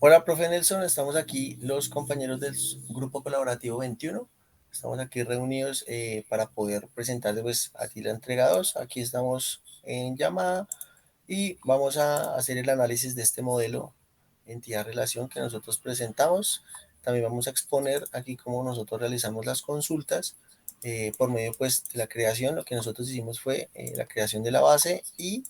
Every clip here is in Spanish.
Hola, profe Nelson, estamos aquí los compañeros del Grupo Colaborativo 21. Estamos aquí reunidos para poder presentarles pues, a ti la entrega 2. Aquí estamos en llamada y vamos a hacer el análisis de este modelo entidad-relación que nosotros presentamos. También vamos a exponer aquí cómo nosotros realizamos las consultas por medio pues, de la creación. Lo que nosotros hicimos fue la creación de la base y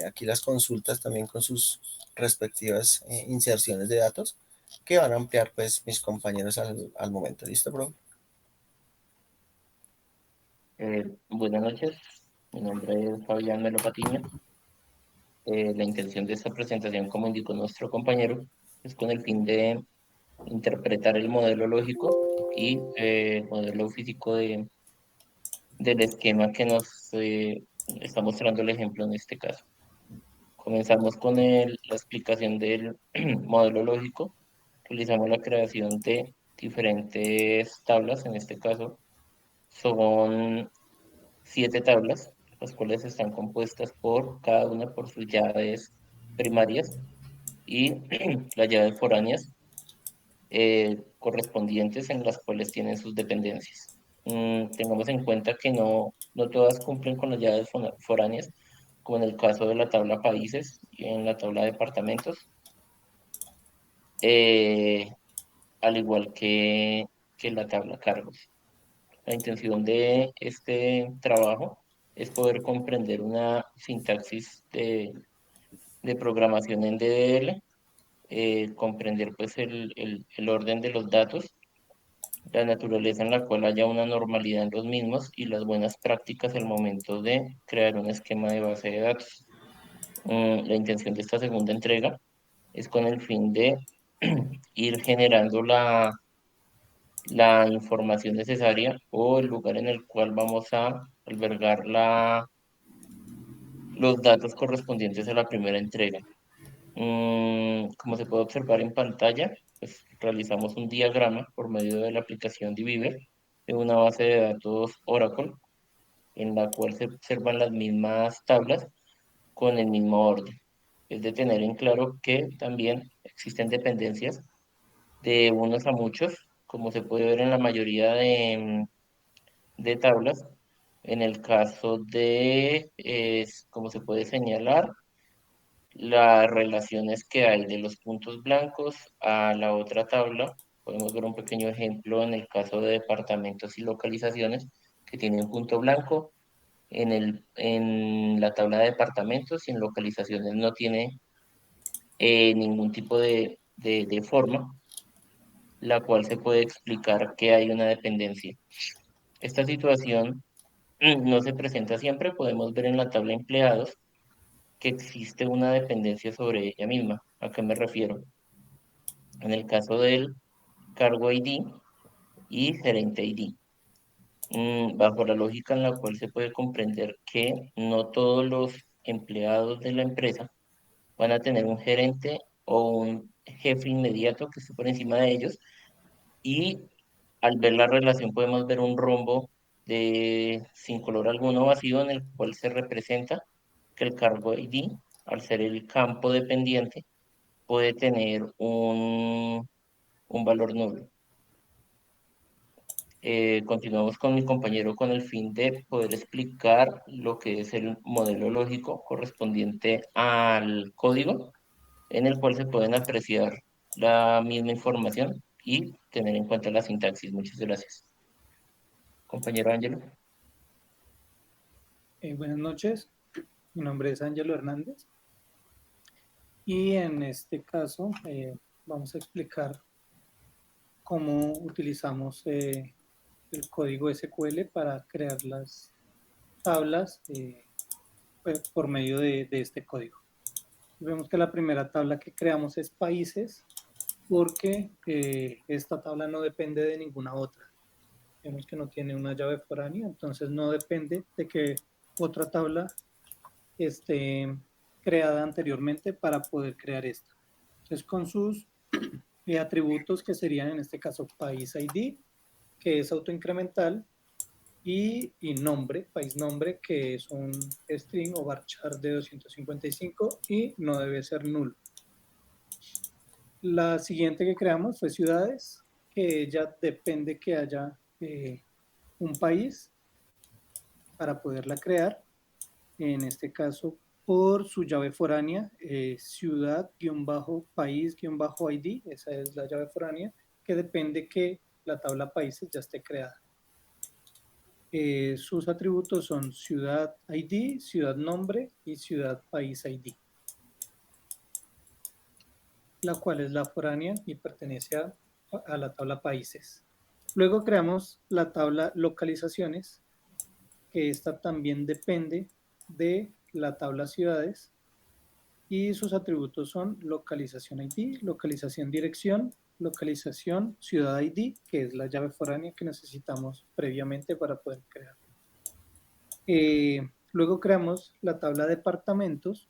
aquí las consultas también con sus respectivas inserciones de datos que van a ampliar pues mis compañeros al momento. ¿Listo, bro? Buenas noches, mi nombre es Fabián Melo Patiño. La intención de esta presentación, como indicó nuestro compañero, es con el fin de interpretar el modelo lógico y modelo físico del esquema que nos está mostrando el ejemplo en este caso. Comenzamos con la explicación del modelo lógico. Utilizamos la creación de diferentes tablas, en este caso son 7 tablas, las cuales están compuestas por cada una por sus llaves primarias y las llaves foráneas correspondientes en las cuales tienen sus dependencias. Tengamos en cuenta que no todas cumplen con las llaves foráneas, como en el caso de la tabla países y en la tabla departamentos, eh, al igual que la tabla cargos. La intención de este trabajo es poder comprender una sintaxis de programación en DDL, comprender pues el orden de los datos, la naturaleza en la cual haya una normalidad en los mismos y las buenas prácticas al momento de crear un esquema de base de datos. La intención de esta segunda entrega es con el fin de ir generando la información necesaria o el lugar en el cual vamos a albergar los datos correspondientes a la primera entrega. Como se puede observar en pantalla, pues realizamos un diagrama por medio de la aplicación Diviver de una base de datos Oracle en la cual se observan las mismas tablas con el mismo orden. Es de tener en claro que también existen dependencias de unos a muchos, como se puede ver en la mayoría de tablas. En el caso como se puede señalar, las relaciones que hay de los puntos blancos a la otra tabla. Podemos ver un pequeño ejemplo en el caso de departamentos y localizaciones que tienen punto blanco. En la tabla de departamentos y en localizaciones no tiene ningún tipo de forma, la cual se puede explicar que hay una dependencia. Esta situación no se presenta siempre. Podemos ver en la tabla empleados que existe una dependencia sobre ella misma. ¿A qué me refiero? En el caso del cargo ID y gerente ID, bajo la lógica en la cual se puede comprender que no todos los empleados de la empresa van a tener un gerente o un jefe inmediato que esté por encima de ellos, y al ver la relación podemos ver un rombo sin color alguno vacío en el cual se representa que el cargo ID, al ser el campo dependiente, puede tener un valor nulo. Continuamos con mi compañero con el fin de poder explicar lo que es el modelo lógico correspondiente al código, en el cual se pueden apreciar la misma información y tener en cuenta la sintaxis. Muchas gracias. Compañero Ángelo. Buenas noches, mi nombre es Ángelo Hernández y en este caso vamos a explicar cómo utilizamos el código SQL para crear las tablas pues, por medio de este código. Vemos que la primera tabla que creamos es países porque esta tabla no depende de ninguna otra. Vemos que no tiene una llave foránea, entonces no depende de que otra tabla esté creada anteriormente para poder crear esta. Entonces, con sus atributos que serían en este caso país ID, que es autoincremental, y nombre, país nombre, que es un string o varchar de 255 y no debe ser nulo. La siguiente que creamos fue ciudades, que ya depende que haya un país para poderla crear. En este caso, por su llave foránea, ciudad-país-id, esa es la llave foránea, que depende que la tabla países ya esté creada. Sus atributos son ciudad ID, ciudad nombre y ciudad país ID, la cual es la foránea y pertenece a la tabla países. Luego creamos la tabla localizaciones, que esta también depende de la tabla ciudades y sus atributos son localización ID, localización dirección, localización ciudad ID, que es la llave foránea que necesitamos previamente para poder crear. Luego creamos la tabla departamentos,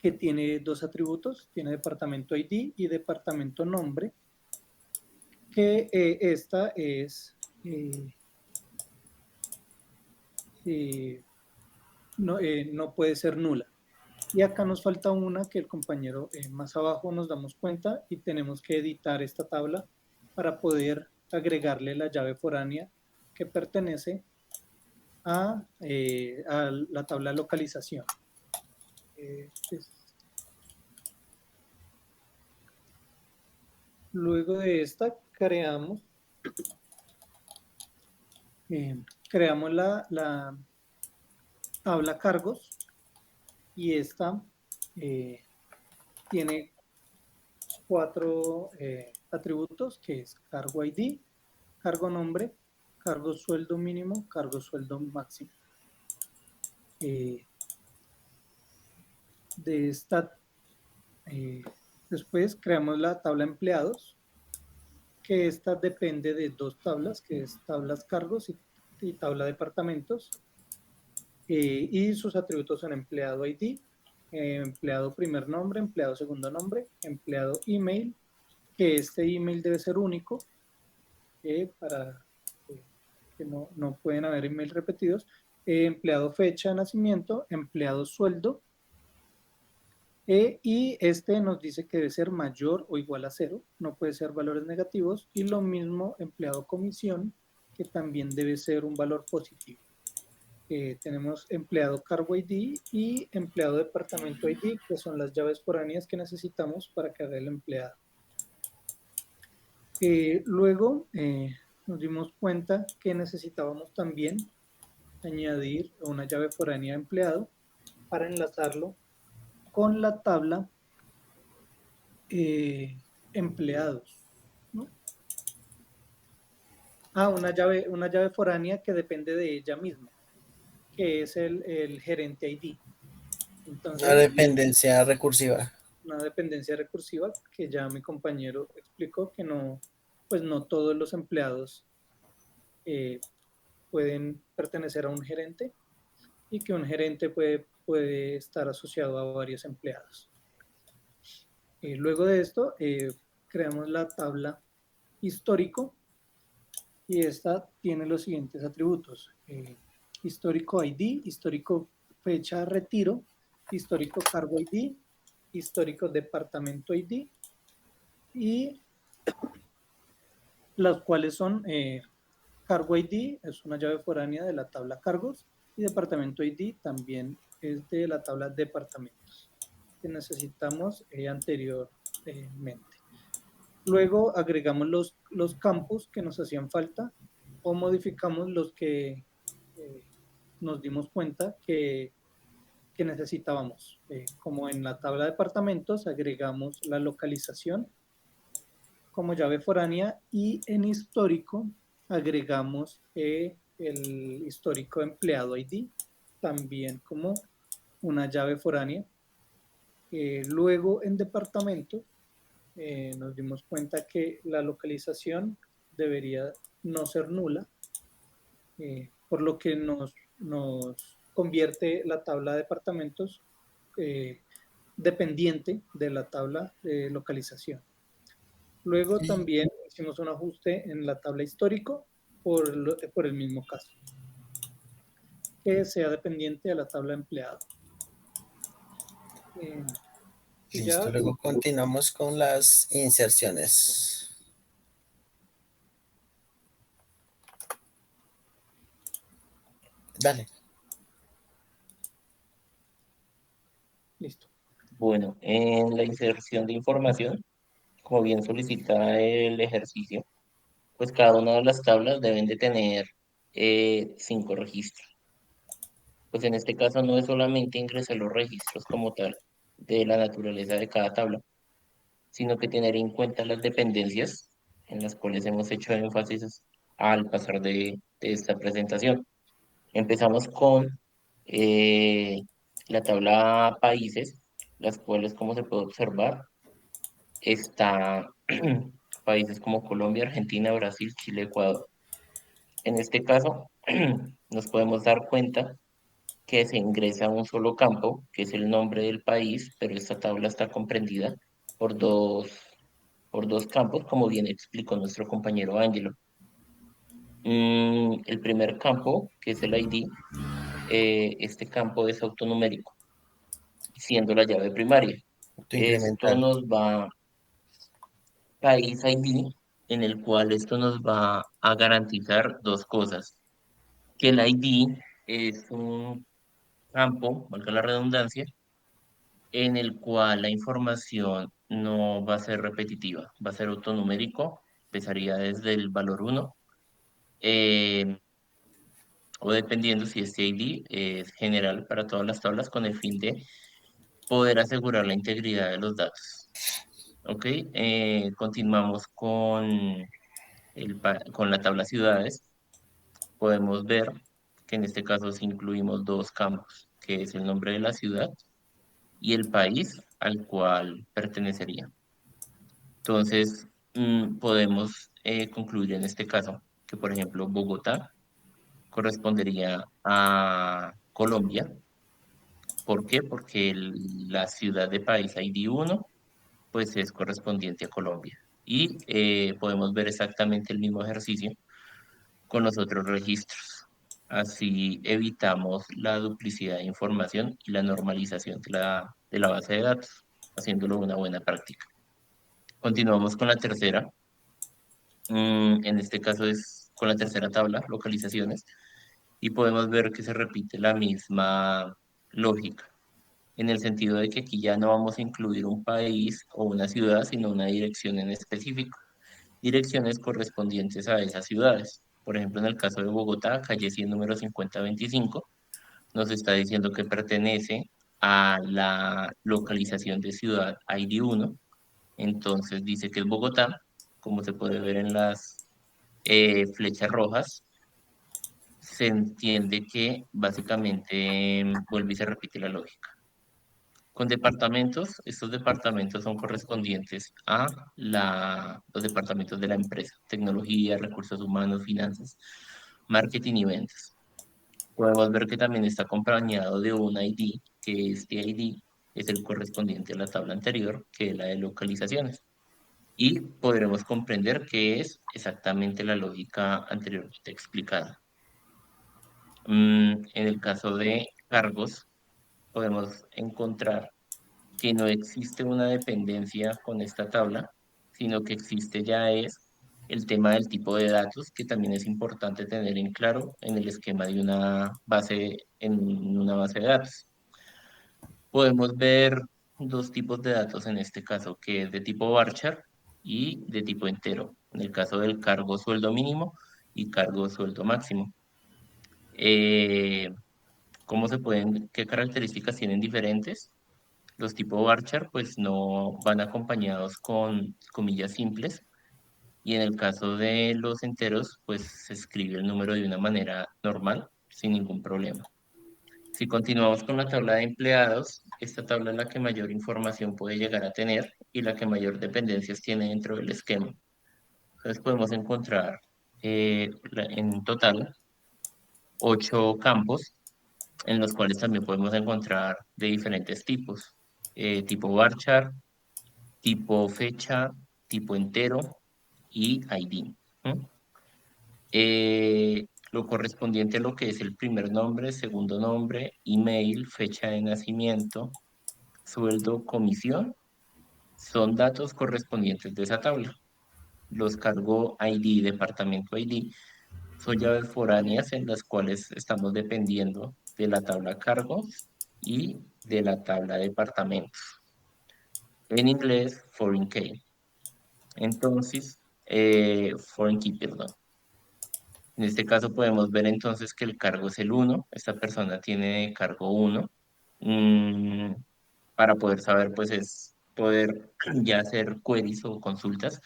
que tiene dos atributos, tiene departamento ID y departamento nombre, que esta es no puede ser nula. Y acá nos falta una que el compañero más abajo nos damos cuenta y tenemos que editar esta tabla para poder agregarle la llave foránea que pertenece a la tabla localización. Luego de esta creamos la tabla cargos y esta tiene 4 atributos, que es cargo ID, cargo nombre, cargo sueldo mínimo, cargo sueldo máximo. Después creamos la tabla empleados, que esta depende de dos tablas, que es tablas cargos y tabla departamentos, y sus atributos son empleado ID, empleado primer nombre, empleado segundo nombre, empleado email, que este email debe ser único, para que no pueden haber emails repetidos, empleado fecha de nacimiento, empleado sueldo, y este nos dice que debe ser mayor o igual a 0, no puede ser valores negativos, y lo mismo empleado comisión, que también debe ser un valor positivo. Tenemos empleado cargo ID y empleado departamento ID, que son las llaves foráneas que necesitamos para que haga el empleado. Luego nos dimos cuenta que necesitábamos también añadir una llave foránea empleado para enlazarlo con la tabla empleados, ¿no? Una llave foránea que depende de ella misma, que es el gerente ID. Entonces, una dependencia recursiva. Una dependencia recursiva que ya mi compañero explicó que pues no todos los empleados pueden pertenecer a un gerente y que un gerente puede estar asociado a varios empleados. Luego de esto, creamos la tabla histórico y esta tiene los siguientes atributos. Histórico ID, histórico fecha de retiro, histórico cargo ID, histórico departamento ID, y las cuales son cargo ID, es una llave foránea de la tabla cargos, y departamento ID también es de la tabla departamentos, que necesitamos anteriormente. Luego agregamos los campos que nos hacían falta o modificamos los que nos dimos cuenta que necesitábamos. Como en la tabla de departamentos agregamos la localización como llave foránea y en histórico agregamos el histórico empleado ID también como una llave foránea. Luego en departamento nos dimos cuenta que la localización debería no ser nula, por lo que nos convierte la tabla de departamentos dependiente de la tabla de localización. Luego también hicimos un ajuste en la tabla histórico por el mismo caso, que sea dependiente de la tabla empleado. Y Listo, ya, luego continuamos con las inserciones. Dale. listo. Bueno, en la inserción de información, como bien solicita el ejercicio, pues cada una de las tablas deben de tener 5 registros. Pues en este caso no es solamente ingresar los registros como tal de la naturaleza de cada tabla, sino que tener en cuenta las dependencias en las cuales hemos hecho énfasis al pasar de esta presentación. Empezamos con eh, la tabla países, las cuales, como se puede observar, está países como Colombia, Argentina, Brasil, Chile, Ecuador. En este caso, nos podemos dar cuenta que se ingresa a un solo campo, que es el nombre del país, pero esta tabla está comprendida por dos campos, como bien explicó nuestro compañero Ángelo. El primer campo, que es el ID, este campo es autonumérico, siendo la llave primaria. Punto Esto incremental. nos va, país ID, en el cual esto nos va a garantizar dos cosas, que el ID es un campo, valga la redundancia, en el cual la información no va a ser repetitiva, va a ser autonumérico, empezaría desde el valor 1, o dependiendo si este ID es general para todas las tablas con el fin de poder asegurar la integridad de los datos. Ok, continuamos con la tabla ciudades. Podemos ver que en este caso sí incluimos dos campos, que es el nombre de la ciudad y el país al cual pertenecería. Entonces, podemos concluir en este caso que, por ejemplo, Bogotá correspondería a Colombia. ¿Por qué? Porque la ciudad de país ID 1 pues es correspondiente a Colombia. Y podemos ver exactamente el mismo ejercicio con los otros registros. Así evitamos la duplicidad de información y la normalización de la base de datos, haciéndolo una buena práctica. Continuamos con la tercera. En este caso es con la tercera tabla, localizaciones, y podemos ver que se repite la misma lógica, en el sentido de que aquí ya no vamos a incluir un país o una ciudad, sino una dirección en específico, direcciones correspondientes a esas ciudades. Por ejemplo, en el caso de Bogotá, calle 100, número 5025, nos está diciendo que pertenece a la localización de ciudad ID 1, entonces dice que es Bogotá, como se puede ver en las flechas rojas. Se entiende que básicamente vuelve y se repite la lógica. Con departamentos, estos departamentos son correspondientes a los departamentos de la empresa: tecnología, recursos humanos, finanzas, marketing y ventas. Podemos ver que también está acompañado de un ID, que este ID es el correspondiente a la tabla anterior, que es la de localizaciones. Y podremos comprender qué es exactamente la lógica anteriormente explicada. En el caso de cargos, podemos encontrar que no existe una dependencia con esta tabla, sino que existe ya es el tema del tipo de datos, que también es importante tener en claro en el esquema de una base de datos. Podemos ver dos tipos de datos en este caso, que es de tipo varchar y de tipo entero, en el caso del cargo sueldo mínimo y cargo sueldo máximo. Eh, ¿Qué características tienen diferentes? Los tipo varchar pues no van acompañados con comillas simples, y en el caso de los enteros pues se escribe el número de una manera normal sin ningún problema. Si continuamos con la tabla de empleados, esta tabla es la que mayor información puede llegar a tener y la que mayor dependencias tiene dentro del esquema. Entonces podemos encontrar en total 8 campos, en los cuales también podemos encontrar de diferentes tipos: tipo varchar, tipo fecha, tipo entero y ID. ¿M? Lo correspondiente a lo que es el primer nombre, segundo nombre, email, fecha de nacimiento, sueldo, comisión son datos correspondientes de esa tabla. Los cargo ID, departamento ID, son llaves foráneas en las cuales estamos dependiendo de la tabla cargos y de la tabla departamentos. En inglés, foreign key. Entonces, foreign key, perdón. En este caso podemos ver entonces que el cargo es el 1, esta persona tiene cargo 1. Mm, para poder saber, pues es poder ya hacer queries o consultas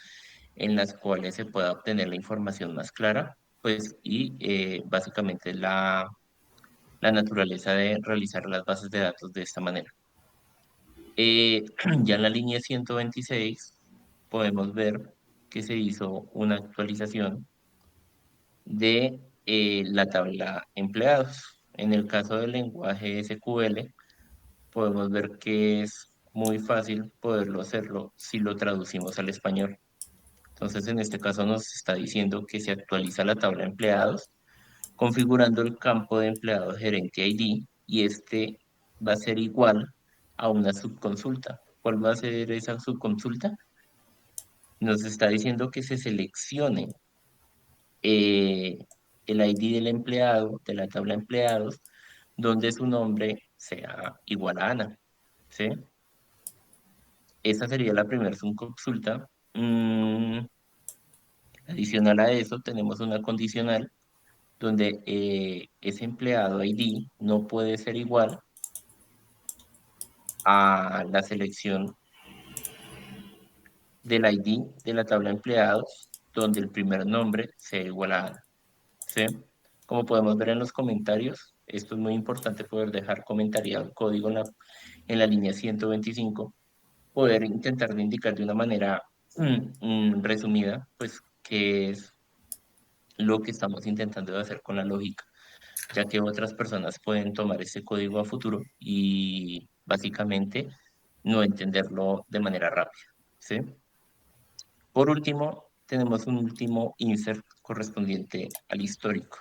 en las cuales se pueda obtener la información más clara, pues y básicamente la naturaleza de realizar las bases de datos de esta manera. Ya en la línea 126 podemos ver que se hizo una actualización de la tabla empleados. En el caso del lenguaje SQL, podemos ver que es muy fácil poderlo hacerlo si lo traducimos al español. Entonces, en este caso nos está diciendo que se actualiza la tabla de empleados, configurando el campo de empleado gerente ID, y este va a ser igual a una subconsulta. ¿Cuál va a ser esa subconsulta? Nos está diciendo que se seleccione eh, el ID del empleado, de la tabla de empleados, donde su nombre sea igual a Ana, ¿sí? Esa sería la primera subconsulta. Adicional a eso, tenemos una condicional donde ese empleado ID no puede ser igual a la selección del ID de la tabla de empleados, donde el primer nombre sea igual a Ana, ¿sí? Como podemos ver en los comentarios, esto es muy importante poder dejar comentariado el código en la línea 125, poder intentar de indicar de una manera resumida, pues, qué es lo que estamos intentando hacer con la lógica, ya que otras personas pueden tomar ese código a futuro y básicamente no entenderlo de manera rápida, ¿sí? Por último, tenemos un último insert correspondiente al histórico.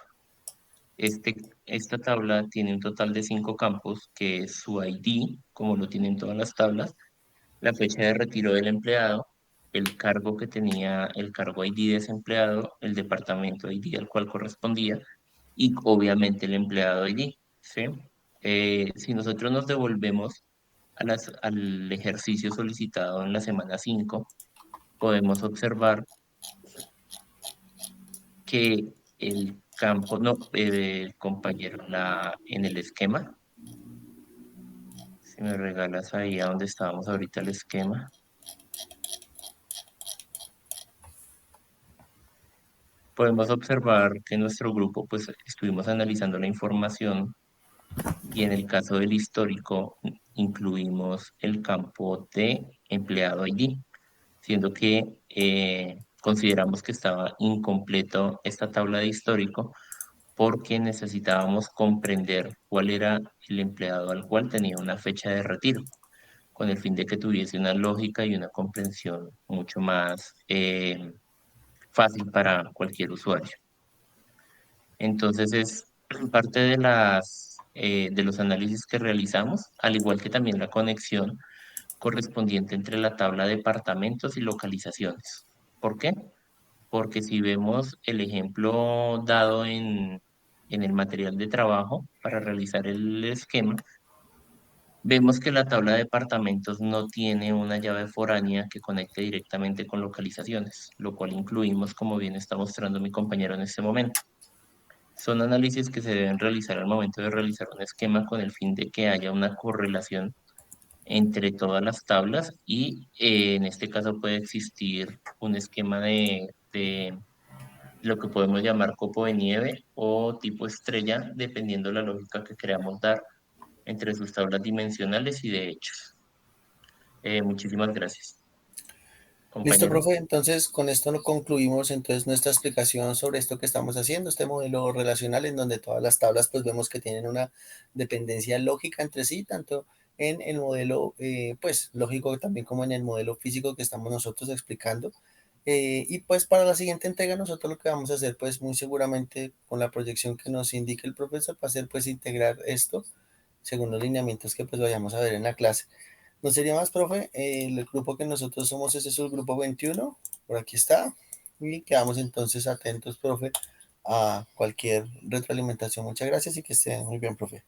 Esta tabla tiene un total de 5 campos, que es su ID, como lo tienen todas las tablas, la fecha de retiro del empleado, el cargo que tenía el cargo ID de ese empleado, el departamento ID al cual correspondía y obviamente el empleado ID, ¿sí? Si nosotros nos devolvemos al ejercicio solicitado en la semana 5, podemos observar que el campo, no, compañero, en el esquema, si me regalas ahí a donde estábamos ahorita el esquema, podemos observar que en nuestro grupo pues estuvimos analizando la información y en el caso del histórico incluimos el campo de empleado ID, siendo que consideramos que estaba incompleto esta tabla de histórico porque necesitábamos comprender cuál era el empleado al cual tenía una fecha de retiro, con el fin de que tuviese una lógica y una comprensión mucho más fácil para cualquier usuario. Entonces es parte de de los análisis que realizamos, al igual que también la conexión correspondiente entre la tabla de departamentos y localizaciones. ¿Por qué? Porque si vemos el ejemplo dado en el material de trabajo para realizar el esquema, vemos que la tabla de departamentos no tiene una llave foránea que conecte directamente con localizaciones, lo cual incluimos, como bien está mostrando mi compañero en este momento. Son análisis que se deben realizar al momento de realizar un esquema con el fin de que haya una correlación entre todas las tablas y en este caso puede existir un esquema de lo que podemos llamar copo de nieve o tipo estrella, dependiendo de la lógica que queramos dar entre sus tablas dimensionales y de hechos. Muchísimas gracias, Listo, compañero. profe. Entonces, con esto lo concluimos entonces nuestra explicación sobre esto que estamos haciendo, este modelo relacional en donde todas las tablas pues vemos que tienen una dependencia lógica entre sí, tanto en el modelo pues lógico también como en el modelo físico que estamos nosotros explicando. Y pues para la siguiente entrega nosotros lo que vamos a hacer pues muy seguramente con la proyección que nos indique el profesor va a ser pues integrar esto según los lineamientos que pues vayamos a ver en la clase. No sería más, profe. El grupo que nosotros somos, ese es el grupo 21. Por aquí está. Y quedamos entonces atentos, profe, a cualquier retroalimentación. Muchas gracias y que estén muy bien, profe.